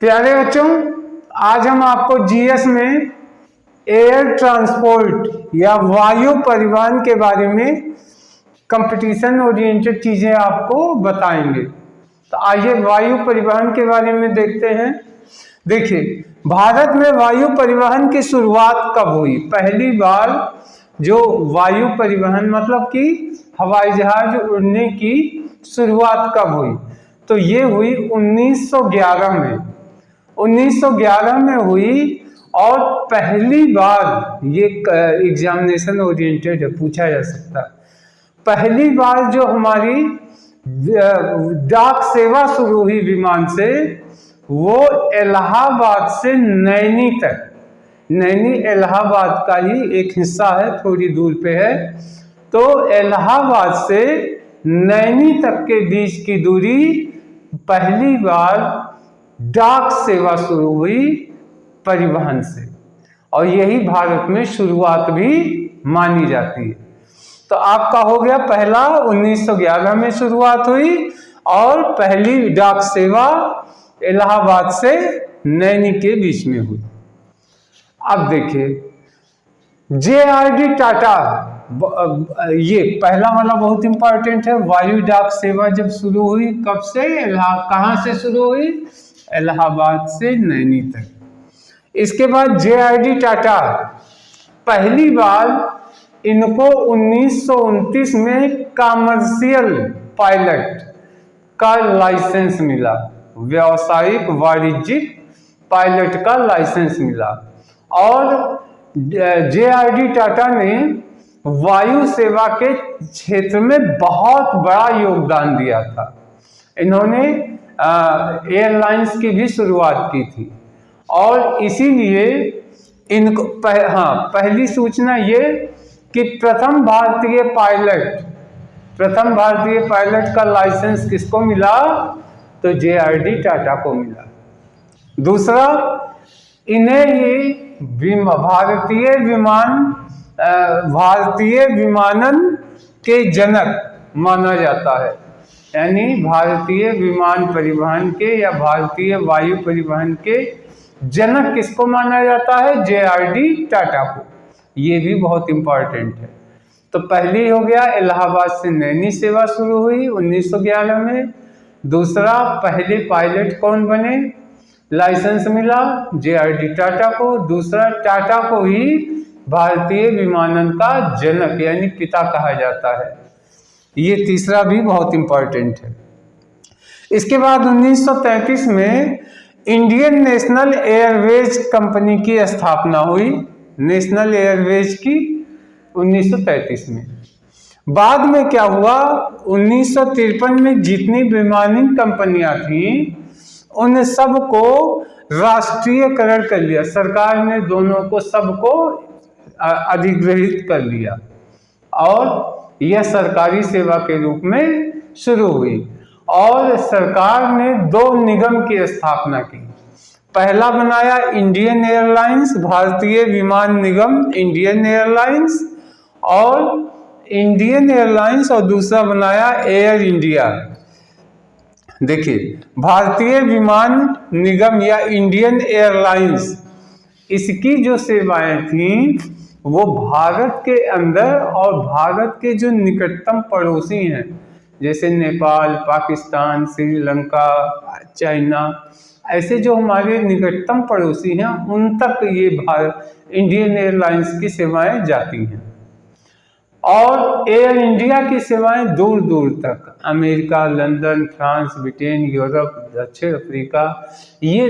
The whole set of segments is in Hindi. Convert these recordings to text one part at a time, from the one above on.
प्यारे बच्चों, आज हम आपको जीएस में एयर ट्रांसपोर्ट या वायु परिवहन के बारे में कंपटीशन ओरिएंटेड चीजें आपको बताएंगे। तो आइए वायु परिवहन के बारे में देखते हैं। देखिए, भारत में वायु परिवहन की शुरुआत कब हुई? पहली बार जो वायु परिवहन मतलब कि हवाई जहाज उड़ने की शुरुआत कब हुई? तो ये हुई 1911 में। 1911 में हुई और पहली बार, ये एग्जामिनेशन ओरिएंटेड है, पूछा जा सकता है, पहली बार जो हमारी डाक सेवा शुरू हुई विमान से, वो इलाहाबाद से नैनी तक। नैनी इलाहाबाद का ही एक हिस्सा है, थोड़ी दूर पे है। तो इलाहाबाद से नैनी तक के बीच की दूरी पहली बार डाक सेवा शुरू हुई परिवहन से, और यही भारत में शुरुआत भी मानी जाती है। तो आपका हो गया पहला 1911 में शुरुआत हुई और पहली डाक सेवा इलाहाबाद से नैनी के बीच में हुई। अब देखिए, JRD टाटा, ये पहला वाला बहुत इंपॉर्टेंट है। वायु डाक सेवा जब शुरू हुई, कब से, कहां से शुरू हुई? इलाहाबाद से नैनी तक। इसके बाद JRD टाटा, पहली बार इनको 1929 में कमर्शियल पायलट का लाइसेंस मिला, व्यावसायिक वाणिज्यिक पायलट का लाइसेंस मिला। और JRD टाटा ने वायु सेवा के क्षेत्र में बहुत बड़ा योगदान दिया था। इन्होंने एयरलाइंस की भी शुरुआत की थी, और इसीलिए इनको पहली सूचना ये कि प्रथम भारतीय पायलट का लाइसेंस किसको मिला? तो JRD टाटा को मिला। दूसरा, इन्हें ही भारतीय विमानन के जनक माना जाता है। यानी भारतीय विमान परिवहन के या भारतीय वायु परिवहन के जनक किसको माना जाता है? JRD टाटा को। ये भी बहुत इंपॉर्टेंट है। तो पहली हो गया, इलाहाबाद से नैनी सेवा शुरू हुई 1911 में। दूसरा, पहले पायलट कौन बने? लाइसेंस मिला JRD टाटा को। दूसरा, टाटा को ही भारतीय विमानन का जनक यानी पिता कहा जाता है। ये तीसरा भी बहुत इंपॉर्टेंट है। इसके बाद 1933 में इंडियन नेशनल एयरवेज कंपनी की स्थापना हुई, नेशनल एयरवेज की 1933 में। बाद में क्या हुआ? 1953 में जितनी विमानन कंपनियां थीं, उन सबको राष्ट्रीयकरण कर लिया सरकार ने, दोनों को, सबको अधिग्रहित कर लिया, और यह सरकारी सेवा के रूप में शुरू हुई। और सरकार ने 2 निगम की स्थापना की। पहला बनाया इंडियन एयरलाइंस, भारतीय विमान निगम इंडियन एयरलाइंस, और दूसरा बनाया एयर इंडिया। देखिए, भारतीय विमान निगम या इंडियन एयरलाइंस, इसकी जो सेवाएं थीं वो भारत के अंदर और भारत के जो निकटतम पड़ोसी हैं, जैसे नेपाल, पाकिस्तान, श्रीलंका, चाइना, ऐसे जो हमारे निकटतम पड़ोसी हैं, उन तक ये इंडियन एयरलाइंस की सेवाएं जाती हैं। और एयर इंडिया की सेवाएं दूर दूर तक, America, London, France, Britain, Europe, दक्षिण अफ्रीका, ये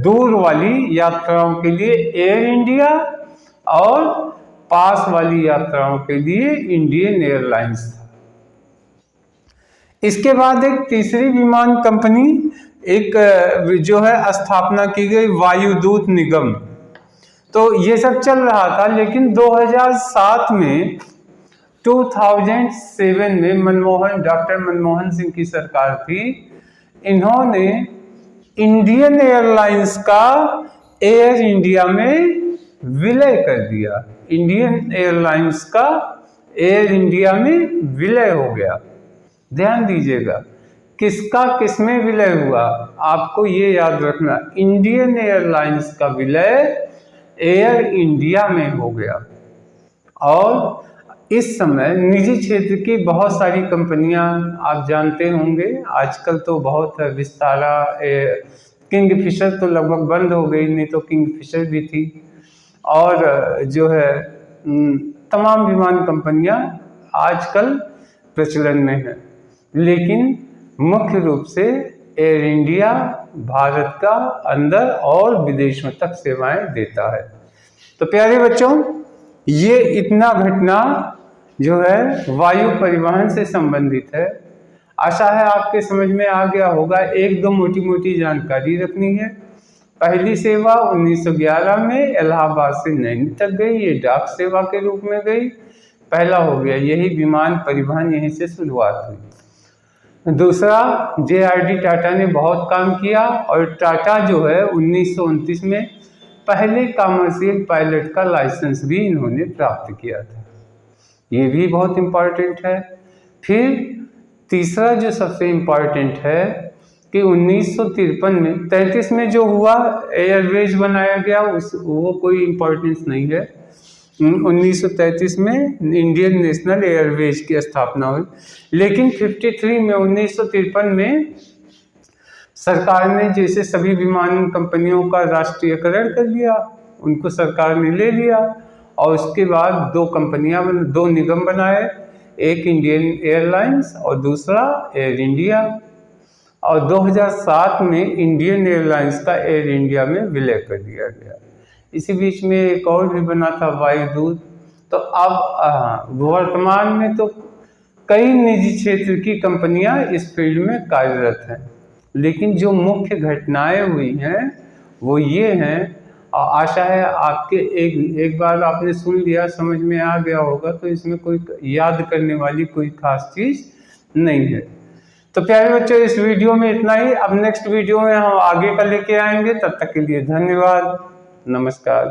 दूर वाली यात्राओं के लिए एयर इंडिया, और पास वाली यात्राओं के लिए इंडियन एयरलाइंस था। इसके बाद एक तीसरी विमान कंपनी जो है स्थापना की गई, वायुदूत निगम। तो ये सब चल रहा था, लेकिन 2007 में 2007 में डॉक्टर मनमोहन सिंह की सरकार थी। इन्होंने इंडियन एयरलाइंस का एयर इंडिया में विलय कर दिया। इंडियन एयरलाइंस का एयर इंडिया में विलय हो गया। ध्यान दीजिएगा किसका किसमें विलय हुआ, आपको ये याद रखना, इंडियन एयरलाइंस का विलय एयर इंडिया में हो गया। और इस समय निजी क्षेत्र की बहुत सारी कंपनियां आप जानते होंगे, आजकल तो बहुत है, विस्तारा, किंगफिशर तो लगभग बंद हो गई, नहीं तो किंगफिशर भी थी, और जो है तमाम विमान कंपनियां आजकल प्रचलन में है। लेकिन मुख्य रूप से एयर इंडिया भारत का अंदर और विदेशों तक सेवाएं देता है। तो प्यारे बच्चों, ये इतना घटना जो है वायु परिवहन से संबंधित है। आशा है आपके समझ में आ गया होगा। एक दो मोटी मोटी जानकारी रखनी है। पहली सेवा 1911 में इलाहाबाद से नैनी तक गई, ये डाक सेवा के रूप में गई, पहला हो गया, यही विमान परिवहन यहीं से शुरुआत हुई। दूसरा, JRD टाटा ने बहुत काम किया, और टाटा जो है 1929 में पहले कॉमर्शियल पायलट का लाइसेंस भी इन्होंने प्राप्त किया था, ये भी बहुत इम्पॉर्टेंट है। फिर तीसरा जो सबसे इम्पॉर्टेंट है कि 1953 में 33 में जो हुआ एयरवेज बनाया गया, वो कोई इम्पोर्टेंस नहीं है। 1933 में इंडियन नेशनल एयरवेज की स्थापना हुई, लेकिन 53 में 1953 में सरकार ने जैसे सभी विमान कंपनियों का राष्ट्रीयकरण कर लिया, उनको सरकार ने ले लिया, और उसके बाद दो निगम बनाए, एक इंडियन एयरलाइंस और दूसरा एयर इंडिया, और 2007 में इंडियन एयरलाइंस का एयर इंडिया में विलय कर दिया गया। इसी बीच में एक और भी बना था, वायुदूत। तो अब वर्तमान में तो कई निजी क्षेत्र की कंपनियां इस फील्ड में कार्यरत हैं, लेकिन जो मुख्य घटनाएं हुई हैं वो ये हैं, और आशा है आपके एक बार आपने सुन लिया, समझ में आ गया होगा, तो इसमें कोई याद करने वाली कोई खास चीज़ नहीं है। तो प्यारे बच्चों, इस वीडियो में इतना ही। अब नेक्स्ट वीडियो में हम आगे का लेके आएंगे, तब तक के लिए धन्यवाद, नमस्कार।